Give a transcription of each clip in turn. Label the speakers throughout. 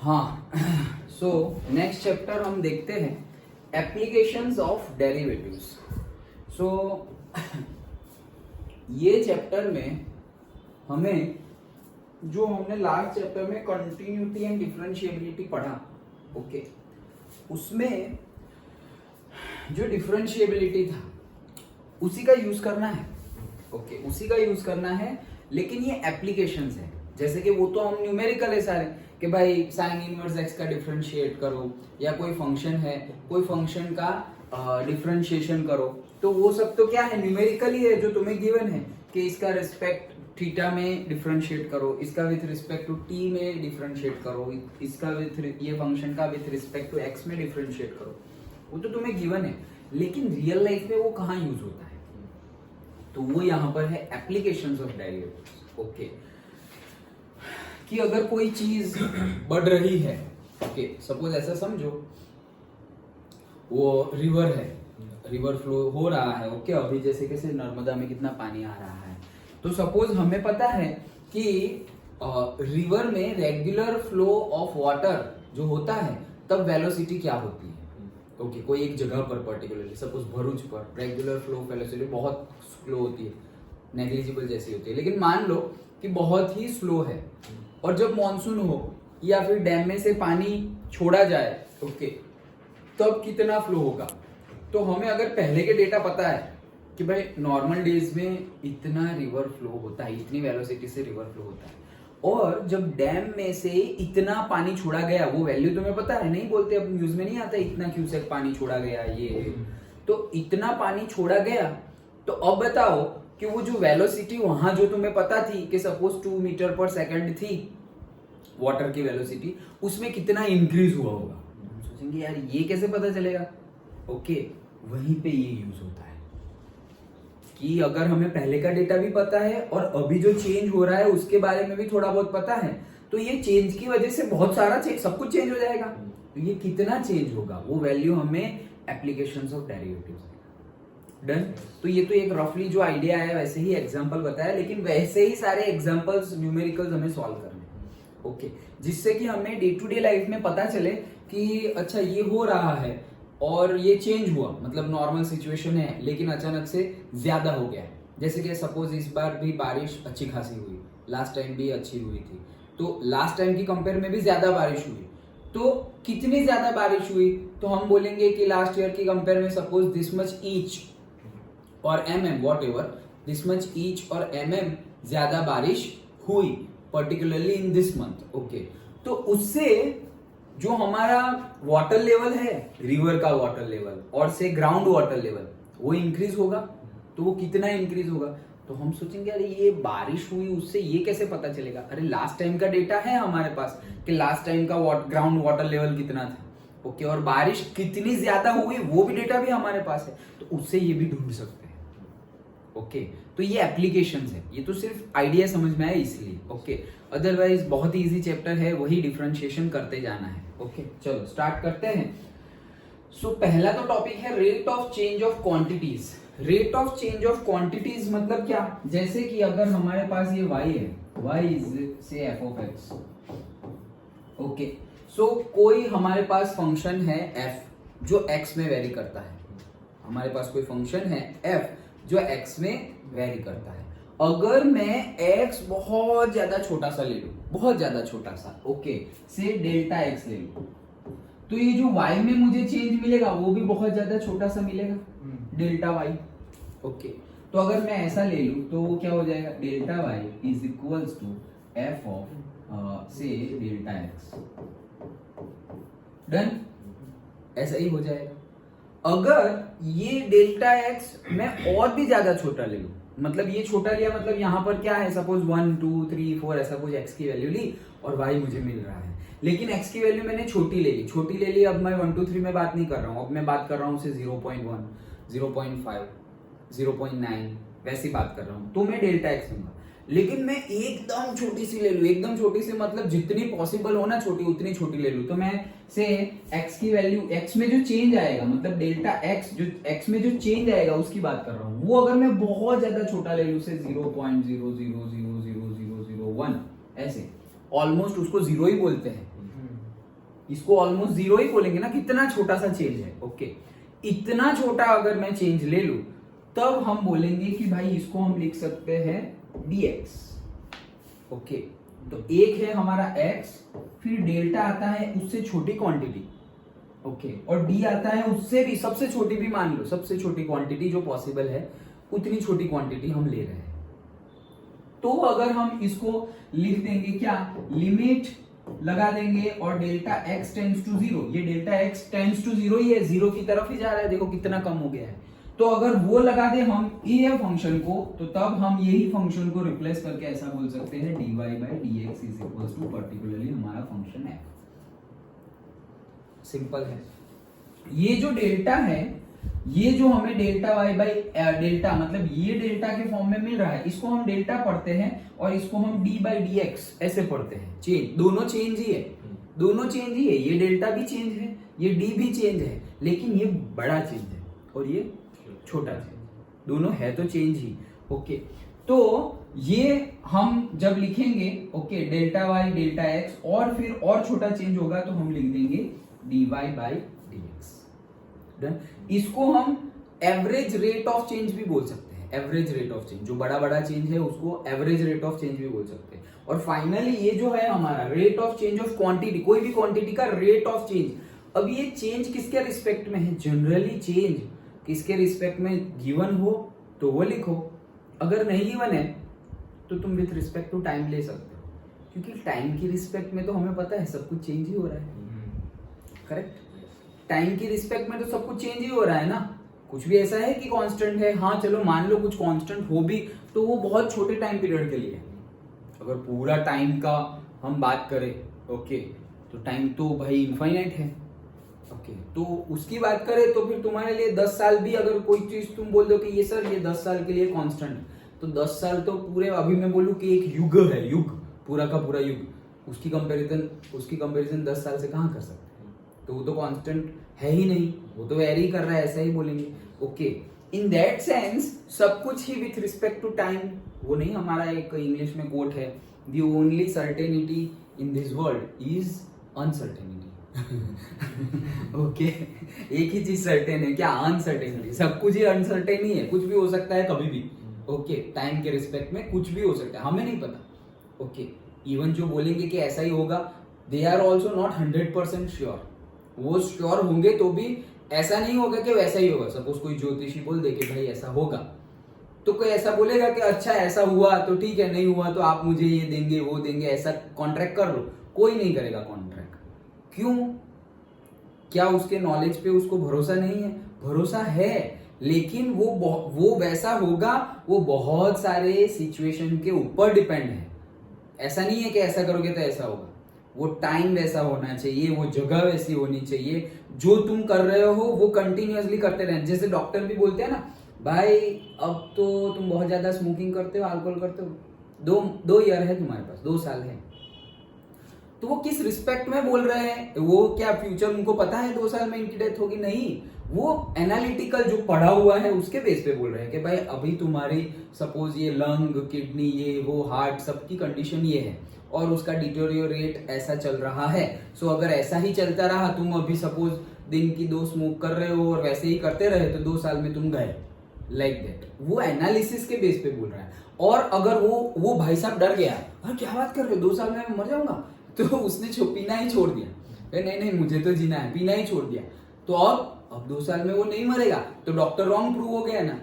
Speaker 1: हाँ, so next chapter हम देखते हैं एप्लीकेशंस ऑफ डेरिवेटिव्स। सो ये चैप्टर में हमें जो हमने लास्ट चैप्टर में कंटिन्यूटी एंड डिफरेंशिएबिलिटी पढ़ा, ओके, उसमें जो डिफरेंशिएबिलिटी था उसी का यूज करना है, ओके, उसी का यूज करना है। लेकिन ये एप्लीकेशंस है, जैसे कि वो तो हम न्यूमेरिकल है सारे कि भाई साइन इनवर्स एक्स का डिफरेंशिएट करो, या कोई फंक्शन है, कोई फंक्शन का डिफरेंशिएशन करो, तो वो सब तो क्या है, न्यूमेरिकल ही है जो तुम्हें गिवन है कि इसका रिस्पेक्ट थीटा में डिफरेंशिएट करो, इसका विथ रिस्पेक्ट टू टी में डिफरेंशिएट करो, इसका विथ ये फंक्शन का विथ रिस्पेक्ट टू एक्स में डिफरेंशिएट करो, वो तो तुम्हें गिवन है। लेकिन रियल लाइफ में वो कहाँ यूज होता है, तो वो यहाँ पर है एप्लीकेशंस ऑफ डेरिवेटिव्स, ओके। कि अगर कोई चीज बढ़ रही है, ओके, सपोज ऐसा समझो वो रिवर है, रिवर फ्लो हो रहा है, ओके, अभी जैसे कैसे नर्मदा में कितना पानी आ रहा है, तो सपोज हमें पता है कि रिवर में रेगुलर फ्लो ऑफ वाटर जो होता है तब वेलोसिटी क्या होती है, ओके, कोई एक जगह पर पर्टिकुलरली सपोज भरूच पर रेगुलर फ्लो वेलोसिटी बहुत स्लो होती है, नेग्लिजिबल जैसी होती है। लेकिन मान लो कि बहुत ही स्लो है, और जब मॉनसून हो या फिर डैम में से पानी छोड़ा जाए, ओके, तब कितना फ्लो होगा। तो हमें अगर पहले के डेटा पता है कि भाई नॉर्मल डेज में इतना रिवर फ्लो होता है, इतनी वेलोसिटी से रिवर फ्लो होता है, और जब डैम में से इतना पानी छोड़ा गया, वो वैल्यू तुम्हें पता है, नहीं बोलते, अब न्यूज में नहीं आता इतना क्यूसेक पानी छोड़ा गया, ये तो इतना पानी छोड़ा गया। तो अब बताओ कि वो जो वेलोसिटी वहां जो तुम्हें पता थी कि सपोज 2 मीटर पर सेकंड थी वाटर की वेलोसिटी, उसमें कितना इंक्रीज हुआ होगा। सोचेंगे यार ये कैसे पता चलेगा, ओके, वहीं पे ये यूज होता है कि अगर हमें पहले का डेटा भी पता है और अभी जो चेंज हो रहा है उसके बारे में भी थोड़ा बहुत पता है, तो ये चेंज की वजह से बहुत सारा सब कुछ चेंज हो जाएगा। तो ये कितना चेंज होगा वो वैल्यू हमें एप्लीकेशंस ऑफ डेरिवेटिव्स डन। तो ये तो एक रफली जो आइडिया है वैसे ही एग्जांपल बताया, लेकिन वैसे ही सारे एग्जांपल्स न्यूमेरिकल्स हमें सॉल्व करने हैं, ओके, जिससे कि हमें डे टू डे लाइफ में पता चले कि अच्छा ये हो रहा है और ये चेंज हुआ, मतलब नॉर्मल सिचुएशन है लेकिन अचानक से ज्यादा हो गया है। जैसे कि सपोज इस बार भी बारिश अच्छी खासी हुई, लास्ट टाइम भी अच्छी हुई थी, तो लास्ट टाइम की कंपेयर में भी ज्यादा बारिश हुई। तो कितनी ज्यादा बारिश हुई, तो हम बोलेंगे कि लास्ट ईयर की कंपेयर में सपोज दिस मच ईच और mm whatever, this much each और mm ज्यादा बारिश हुई particularly in this month, okay. तो उससे जो हमारा वाटर लेवल है, रिवर का वाटर लेवल और से ग्राउंड वाटर लेवल, वो इंक्रीज होगा। तो वो कितना इंक्रीज होगा, तो हम सोचेंगे अरे ये बारिश हुई उससे ये कैसे पता चलेगा, अरे लास्ट टाइम का डेटा है हमारे पास कि लास्ट टाइम का ग्राउंड वाटर लेवल कितना था, ओके, और बारिश कितनी ज्यादा हुई वो भी डेटा भी हमारे पास है, तो उससे ये भी ढूंढ सकते हैं, ओके। तो ये एप्लीकेशंस है, ये तो सिर्फ आइडिया समझ में आया इसलिए, ओके, अदरवाइज बहुत ही इजी चैप्टर है, वही डिफरेंशिएशन करते जाना है, ओके। चलो स्टार्ट करते हैं। सो पहला तो टॉपिक है rate of change of quantities. Rate of change of quantities मतलब क्या, जैसे कि अगर हमारे पास ये y है, y इज से f ऑफ x, ओके। सो कोई हमारे पास फंक्शन है f जो x में वेरी करता है, हमारे पास कोई फंक्शन है f जो x में वेरी करता है। अगर मैं x बहुत ज्यादा छोटा सा ले लूं, बहुत ज्यादा छोटा सा, ओके, से डेल्टा x ले लूं, तो ये जो y में मुझे चेंज मिलेगा वो भी बहुत ज्यादा छोटा सा मिलेगा, डेल्टा y, ओके। तो अगर मैं ऐसा ले लूं तो वो क्या हो जाएगा, delta y is equals to f of से डेल्टा x, डन, ऐसा ही हो जाएगा। अगर ये डेल्टा x मैं और भी ज्यादा छोटा ले लूं, मतलब ये छोटा लिया, मतलब यहाँ पर क्या है, सपोज 1 2 3 4 ऐसा कुछ x की वैल्यू ली और y मुझे मिल रहा है, लेकिन x की वैल्यू मैंने छोटी ले ली। अब मैं 1 2 3 में बात नहीं कर रहा हूँ, अब मैं बात कर रहा हूँ से 0.1 0.5 0.9 वैसी बात कर रहा हूँ, तो मैं डेल्टा x लूंगा। लेकिन मैं एकदम छोटी सी ले लूं, एकदम छोटी सी मतलब जितनी पॉसिबल हो ना छोटी, उतनी छोटी ले लूं, तो मैं से x की वैल्यू, x में जो चेंज आएगा, मतलब डेल्टा x जो x में जो चेंज आएगा उसकी बात कर रहा हूं, वो अगर मैं बहुत ज्यादा छोटा ले लूं से 0.0000001 ऐसे, ऑलमोस्ट उसको जीरो ही बोलते हैं, इसको ऑलमोस्ट जीरो ही बोलेंगे ना, कितना छोटा सा चेंज है। ओके, इतना छोटा अगर मैं चेंज ले लूं तब हम बोलेंगे कि भाई इसको हम लिख सकते हैं dx। ओके, तो एक है हमारा x, फिर डेल्टा आता है उससे छोटी क्वांटिटी, ओके, और d आता है उससे भी सबसे छोटी, भी मान लो सबसे छोटी क्वांटिटी जो पॉसिबल है उतनी छोटी क्वांटिटी हम ले रहे हैं। तो अगर हम इसको लिख देंगे क्या, लिमिट लगा देंगे और delta x tends to zero, ये delta x tends to zero ही है, जीरो की तरफ ही जा रहा है, देखो कितना कम हो गया है। तो अगर वो लगा दे हम ये फंक्शन को, तो तब हम यही फंक्शन को रिप्लेस करके ऐसा बोल सकते हैं dy by dx is equals to particularly हमारा फंक्शन है। सिंपल है। ये जो डेल्टा है, ये जो हमें डेल्टा y बाई डेल्टा मतलब ये डेल्टा के फॉर्म में मिल रहा है, इसको हम डेल्टा पढ़ते हैं और इसको हम d बाई dx ऐसे पढ़ते हैं। चेंज, दोनों चेंज ही है, दोनों चेंज ही है, ये डेल्टा भी चेंज है, ये d भी चेंज है, लेकिन ये बड़ा चेंज है और ये छोटा चेंज, दोनों है तो चेंज ही। ओके, तो ये हम जब लिखेंगे, okay, delta y delta x और फिर और छोटा चेंज होगा तो हम लिख देंगे dy बाई dx। डन। इसको हम एवरेज रेट ऑफ चेंज भी बोल सकते हैं, एवरेज रेट ऑफ चेंज, जो बड़ा बड़ा चेंज है उसको एवरेज रेट ऑफ चेंज भी बोल सकते हैं। और फाइनली ये जो है हमारा rate of change of quantity, कोई भी क्वांटिटी का रेट ऑफ चेंज। अब ये चेंज किसके रिस्पेक्ट में है, जनरली चेंज किसके रिस्पेक्ट में गिवन हो तो वो लिखो, अगर नहीं गिवन है तो तुम विथ रिस्पेक्ट टू टाइम ले सकते हो, क्योंकि टाइम की रिस्पेक्ट में तो हमें पता है सब कुछ चेंज ही हो रहा है। करेक्ट, टाइम की रिस्पेक्ट में तो सब कुछ चेंज ही हो रहा है ना, कुछ भी ऐसा है कि कांस्टेंट है। हाँ चलो मान लो कुछ कांस्टेंट हो भी तो वो बहुत छोटे टाइम पीरियड के लिए है। अगर पूरा टाइम का हम बात करें, ओके, तो टाइम तो भाई इनफाइनाइट है। ओके, तो उसकी बात करें तो फिर तुम्हारे लिए 10 साल भी अगर कोई चीज तुम बोल दो कि ये सर ये 10 साल के लिए कांस्टेंट, तो 10 साल तो पूरे, अभी मैं बोलूं कि एक युग है, युग, पूरा का पूरा युग, उसकी कंपैरिजन 10 साल से कहाँ कर सकते हैं, तो वो तो कांस्टेंट है ही नहीं, वो तो वेरी कर रहा है, ऐसा ही बोलेंगे। ओके, इन दैट सेंस सब कुछ ही विथ रिस्पेक्ट टू टाइम, वो नहीं, हमारा एक इंग्लिश में कोट है, the only certainty in this world is uncertainty. Okay, एक ही चीज सर्टेन है क्या, अनसर्टेनिटी, सब कुछ ही अनसर्टेन ही है, कुछ भी हो सकता है कभी भी। ओके, टाइम के रिस्पेक्ट में कुछ भी हो सकता है, हमें नहीं पता। ओके, इवन जो बोलेंगे कि ऐसा ही होगा, they are also not 100% sure, वो श्योर होंगे तो भी ऐसा नहीं होगा कि वैसा ही होगा। सपोज कोई ज्योतिषी बोल दे कि भाई ऐसा होगा, तो कोई ऐसा बोलेगा कि अच्छा ऐसा हुआ तो ठीक है, नहीं हुआ तो आप मुझे ये देंगे वो देंगे, ऐसा कॉन्ट्रैक्ट कर लो, कोई नहीं करेगा कॉन्ट्रैक्ट। क्यों, क्या उसके नॉलेज पे उसको भरोसा नहीं है? भरोसा है, लेकिन वो वैसा होगा, वो बहुत सारे सिचुएशन के ऊपर डिपेंड है। ऐसा नहीं है कि ऐसा करोगे तो ऐसा होगा, वो टाइम वैसा होना चाहिए, वो जगह वैसी होनी चाहिए, जो तुम कर रहे हो वो कंटिन्यूअसली करते रहना। जैसे डॉक्टर भी बोलते हैं ना, भाई अब तो तुम बहुत ज्यादा स्मोकिंग करते हो, अल्कोहल करते हो, दो ईयर है तुम्हारे पास, 2 साल है, तो वो किस रिस्पेक्ट में बोल रहे हैं? वो क्या फ्यूचर उनको पता है 2 साल में इनकी डेथ होगी? नहीं, वो एनालिटिकल जो पढ़ा हुआ है उसके बेस पे बोल रहे हैं कि भाई अभी तुम्हारी सपोज ये लंग, किडनी, ये वो, हार्ट, सबकी कंडीशन ये है और उसका डिटोरियोरेट ऐसा चल रहा है। सो अगर ऐसा ही चलता रहा, तुम अभी सपोज दिन की 2 स्मोक कर रहे हो और वैसे ही करते रहे, तो 2 साल में तुम गए, लाइक दैट। वो एनालिसिस के बेस पे बोल रहा है। और अगर वो भाई साहब डर गया, अरे क्या बात कर रहे हो, 2 साल में मर जाऊंगा, तो उसने पीना ही छोड़ दिया, नहीं मुझे तो जीना है, पीना ही छोड़ दिया, तो अब 2 साल में वो नहीं मरेगा, तो डॉक्टर रॉन्ग प्रूव हो गया ना।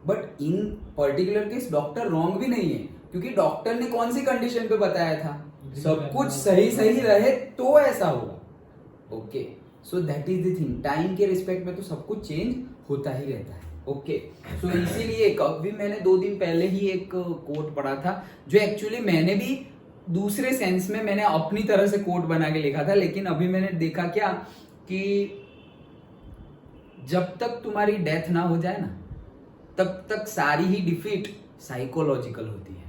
Speaker 1: But in particular case doctor wrong भी नहीं है, क्योंकि डॉक्टर ने कौन सी कंडीशन पे बताया था, सब कुछ सही सही रहे तो ऐसा होगा। Okay, so that is the thing, time के रिस्पेक्ट में तो सब कुछ चेंज होता ही रहता है। ओके, सो इसीलिए अभी मैंने 2 दिन पहले ही एक कोट पढ़ा था, जो एक्चुअली मैंने भी दूसरे सेंस में मैंने अपनी तरह से कोट बना के लिखा था, लेकिन अभी मैंने देखा क्या कि जब तक तुम्हारी डेथ ना हो जाए ना, तब तक सारी ही डिफीट साइकोलॉजिकल होती है।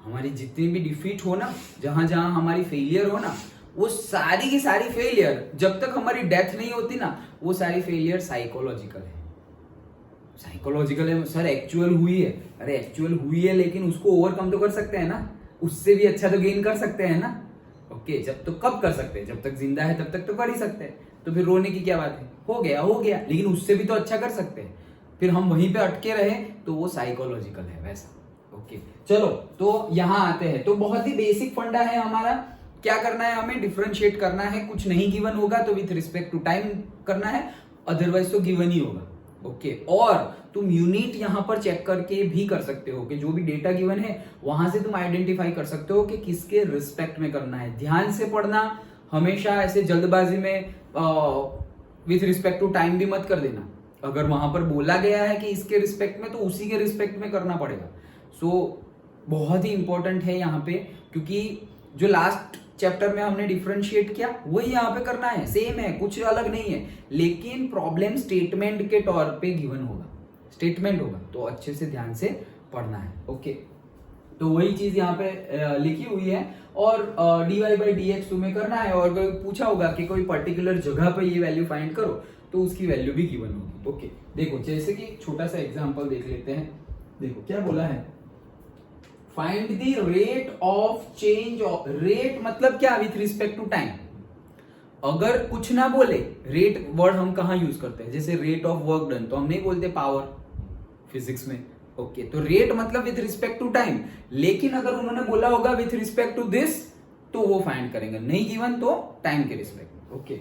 Speaker 1: हमारी जितनी भी डिफीट हो ना, जहां जहां हमारी फेलियर हो ना, वो सारी की सारी फेलियर जब तक हमारी डेथ नहीं होती ना, वो सारी फेलियर साइकोलॉजिकल है। साइकोलॉजिकल है सर, एक्चुअल हुई है, अरे एक्चुअल हुई है, लेकिन उसको ओवरकम तो कर सकते हैं ना, उससे भी अच्छा तो गेन कर सकते हैं ना। ओके जब तो कब कर सकते हैं, जब तक जिंदा है तब तक तो कर ही सकते हैं, तो फिर रोने की क्या बात है, हो गया, लेकिन उससे भी तो अच्छा कर सकते हैं। फिर हम वहीं पे अटके रहे तो वो साइकोलॉजिकल है वैसा। ओके चलो तो यहाँ आते हैं, तो बहुत ही बेसिक फंडा है हमारा। क्या करना है, हमें डिफरेंशिएट करना है, कुछ नहीं गिवन होगा तो विथ रिस्पेक्ट टू टाइम करना है, अदरवाइज तो गिवन ही होगा। ओके और तुम यूनिट यहाँ पर चेक करके भी कर सकते हो कि जो भी डेटा गिवन है वहां से तुम आइडेंटिफाई कर सकते हो कि किसके रिस्पेक्ट में करना है। ध्यान से पढ़ना, हमेशा ऐसे जल्दबाजी में विथ रिस्पेक्ट टू टाइम भी मत कर देना। अगर वहां पर बोला गया है कि इसके रिस्पेक्ट में तो उसी के रिस्पेक्ट में करना पड़ेगा। सो बहुत ही इंपॉर्टेंट है यहाँ पे, क्योंकि जो लास्ट चैप्टर में हमने डिफरेंशिएट किया वही यहाँ पे करना है, सेम है, कुछ अलग नहीं है, लेकिन प्रॉब्लम स्टेटमेंट के तौर पे गिवन होगा, स्टेटमेंट होगा, तो अच्छे से ध्यान से पढ़ना है। ओके तो वही चीज यहाँ पे लिखी हुई है, और dy/dx तुम्हें करना है, और अगर पूछा होगा कि कोई पर्टिकुलर जगह पे ये वैल्यू फाइंड करो तो उसकी वैल्यू भी गिवन होगी। ओके देखो जैसे कि छोटा सा एग्जांपल देख लेते हैं। देखो क्या बोला है, find the rate of change of, rate मतलब क्या, विथ रिस्पेक्ट टू टाइम। अगर कुछ ना बोले, रेट वर्ड हम कहां यूज करते हैं, जैसे रेट ऑफ वर्क डन तो हम नहीं बोलते पावर फिजिक्स में। ओके तो रेट मतलब विथ रिस्पेक्ट टू टाइम, लेकिन अगर उन्होंने बोला होगा विथ रिस्पेक्ट टू दिस तो वो फाइंड करेंगे, नहीं गिवन तो टाइम के respect. Okay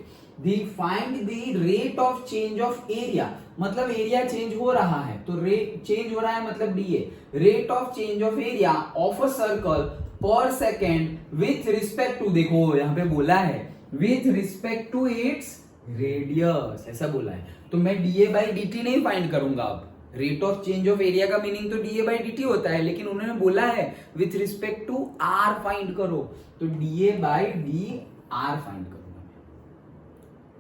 Speaker 1: find the rate of change of area, मतलब एरिया चेंज हो रहा है, तो रेट चेंज हो रहा है मतलब d a, rate of change of area of a circle पर सेकेंड विथ रिस्पेक्ट टू, देखो यहाँ पे बोला है with respect to its radius, ऐसा बोला है, तो मैं da/dt नहीं फाइंड करूंगा। अब rate of change of area का मीनिंग तो da/dt होता है, लेकिन उन्होंने बोला है with respect to r find करो, तो da/dr फाइंड करूंगा।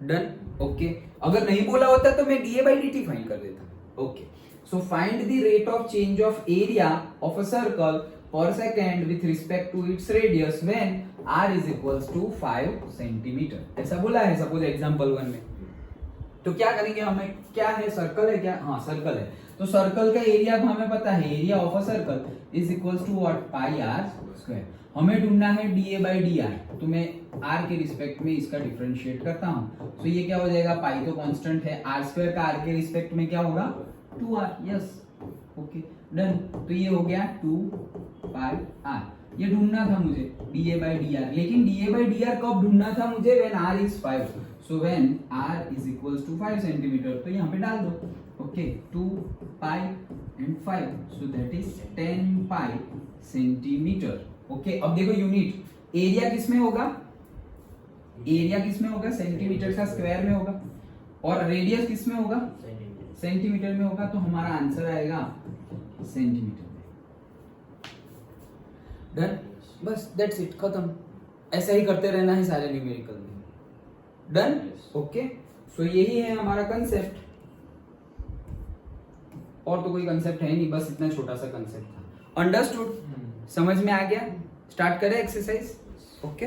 Speaker 1: डन। ओके अगर नहीं बोला होता तो मैं da/dt फाइंड कर देता। Okay so find the rate of change of area of a circle पर second with respect to its radius when r is equals to 5 centimetre, ऐसा बोला है सपोज एग्जांपल 1 में। तो क्या करेंगे, हमें क्या है, सर्कल है क्या, हाँ सर्कल है, तो सर्कल का एरिया हमें पता है, area of a circle is equals to what, pi r square. हमें ढूंढना है da/dr, तो मैं r के रिस्पेक्ट में इसका डिफरेंशिएट करता हूं, तो ये क्या हो जाएगा, पाई तो कांस्टेंट है, r स्क्वायर का r के रिस्पेक्ट में क्या होगा 2r, यस ओके डन। तो ये हो गया 2 पाई r, ये ढूंढना था मुझे da/dr, लेकिन da/dr कब ढूंढना था मुझे, when r is 5, so when r is equals to 5 centimetre, तो यहाँ पे डाल दो। Okay 2 pi and 5, so that is 10 pi centimetre. Okay अब देखो यूनिट, एरिया किस में होगा, एरिया किस में होगा, सेंटीमीटर का स्क्वायर में होगा, और रेडियस किस में होगा, सेंटीमीटर में होगा, तो हमारा आंसर आएगा सेंटीमीटर में। डन, बस दैट्स इट, खत्म। ऐसा ही करते रहना है सारे न्यूमेरिकल में। डन। ओके सो यही है हमारा कंसेप्ट, और तो कोई कंसेप्ट है नहीं, बस इतना छोटा सा कंसेप्ट था। अंडरस्टूड, समझ में आ गया। स्टार्ट करें एक्सरसाइज। ओके